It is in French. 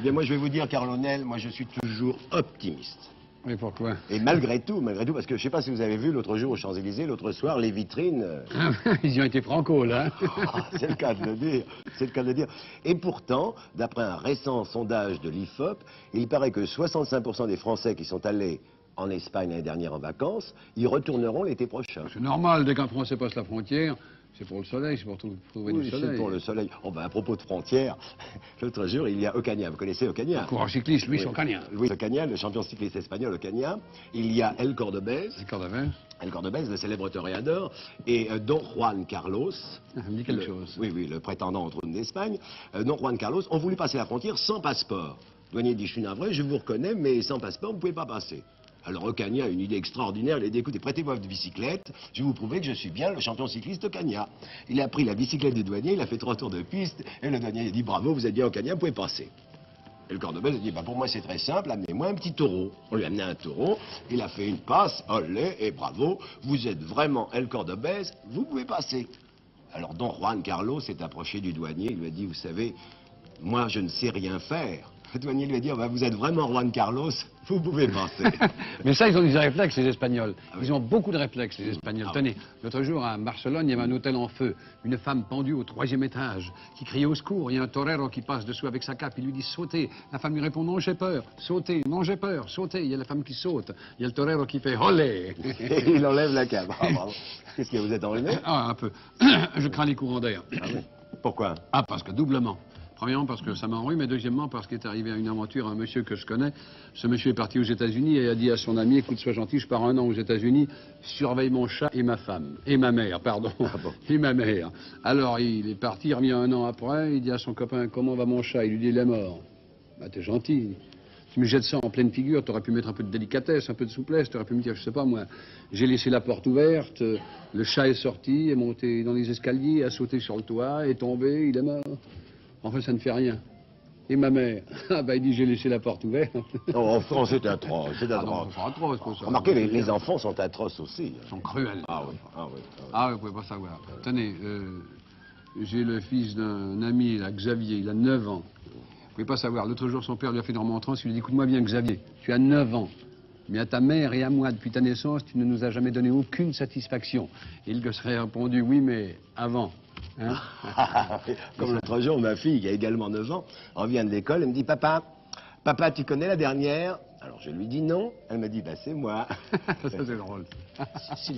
bien, moi, je vais vous dire, Carlonel, moi, je suis toujours optimiste. Mais pourquoi? Et malgré tout, parce que je ne sais pas si vous avez vu l'autre jour aux Champs-Élysées, l'autre soir, les vitrines... Ils y ont été franco, là. C'est le cas de le dire, c'est le cas de le dire. Et pourtant, d'après un récent sondage de l'IFOP, il paraît que 65% des Français qui sont allés en Espagne l'année dernière en vacances, y retourneront l'été prochain. C'est normal, dès qu'un Français passe la frontière, c'est pour le soleil, c'est pour trouver du soleil. C'est pour le soleil. Oh, ben, à propos de frontières, l'autre jour, il y a Ocaña. Vous connaissez Ocaña? Le coureur cycliste, Luis Ocaña. Luis Ocaña, le champion cycliste espagnol Ocaña. Il y a El Cordobés. El Cordobés, le célèbre toréador. Et Don Juan Carlos. Ça me dit quelque chose. Oui, le prétendant au trône d'Espagne. Don Juan Carlos ont voulu passer la frontière sans passeport. Le douanier dit, je suis navré, je vous reconnais, mais sans passeport, vous ne pouvez pas passer. Alors Ocaña a une idée extraordinaire, il a dit, écoutez, prêtez-moi votre bicyclette, je vais vous prouver que je suis bien le champion cycliste Ocaña. Il a pris la bicyclette du douanier, il a fait 3 tours de piste, et le douanier a dit, bravo, vous êtes bien Ocaña, vous pouvez passer. Et le Cordobés a dit, pour moi c'est très simple, amenez-moi un petit taureau. On lui a amené un taureau, il a fait une passe, olé, et bravo, vous êtes vraiment El Cordobés, vous pouvez passer. Alors Don Juan Carlos s'est approché du douanier, il lui a dit, vous savez, moi je ne sais rien faire. Le douanier lui a dit, vous êtes vraiment Juan Carlos, vous pouvez passer. Mais ça, ils ont des réflexes, les Espagnols. Ah oui. Ils ont beaucoup de réflexes, les Espagnols. Tenez, l'autre jour, à Barcelone, il y avait un hôtel en feu. Une femme pendue au 3e étage, qui criait au secours. Il y a un torero qui passe dessous avec sa cape. Il lui dit, sautez. La femme lui répond, non, j'ai peur. Sautez, non, j'ai peur. Sautez. Il y a la femme qui saute. Il y a le torero qui fait, olé. Et il enlève la cape. Ah, bravo. Qu'est-ce que vous êtes enrhumé? Ah, un peu. Je crains les courants d'air. Ah oui. Pourquoi? Ah, parce que doublement. Premièrement parce que ça m'enrhume, mais deuxièmement parce qu'il est arrivé à une aventure à un monsieur que je connais. Ce monsieur est parti aux États-Unis et a dit à son ami, écoute, sois gentil, je pars 1 an aux États-Unis, surveille mon chat et ma femme. Et ma mère, pardon. Ah bon. Et ma mère. Alors il est parti, il revient 1 an après, il dit à son copain, comment va mon chat? Il lui dit, il est mort. Bah t'es gentil. Tu me jettes ça en pleine figure, t'aurais pu mettre un peu de délicatesse, un peu de souplesse, t'aurais pu me dire, je sais pas moi, j'ai laissé la porte ouverte, le chat est sorti, est monté dans les escaliers, a sauté sur le toit, est tombé, il est mort. Enfin, ça ne fait rien. Et ma mère? Ah il dit, j'ai laissé la porte ouverte. En France, c'est atroce, c'est Ah atroce. non, c'est atroce, pour ça. Remarquez, les enfants sont atroces aussi. Ils sont cruels. Ah oui, ah oui. Ah oui, vous pouvez pas savoir. Tenez, j'ai le fils d'un ami, là, Xavier, il a 9 ans. Vous pouvez pas savoir. L'autre jour, son père lui a fait une remontrance, il lui a dit, écoute-moi bien, Xavier, tu as 9 ans. Mais à ta mère et à moi, depuis ta naissance, tu ne nous as jamais donné aucune satisfaction. Et il serait répondu, oui, mais avant. Hein? Comme l'autre jour, ma fille, qui a également 9 ans, revient de l'école, elle me dit, papa, tu connais la dernière? Alors je lui dis non, elle me dit, c'est moi. Ça c'est drôle. Si.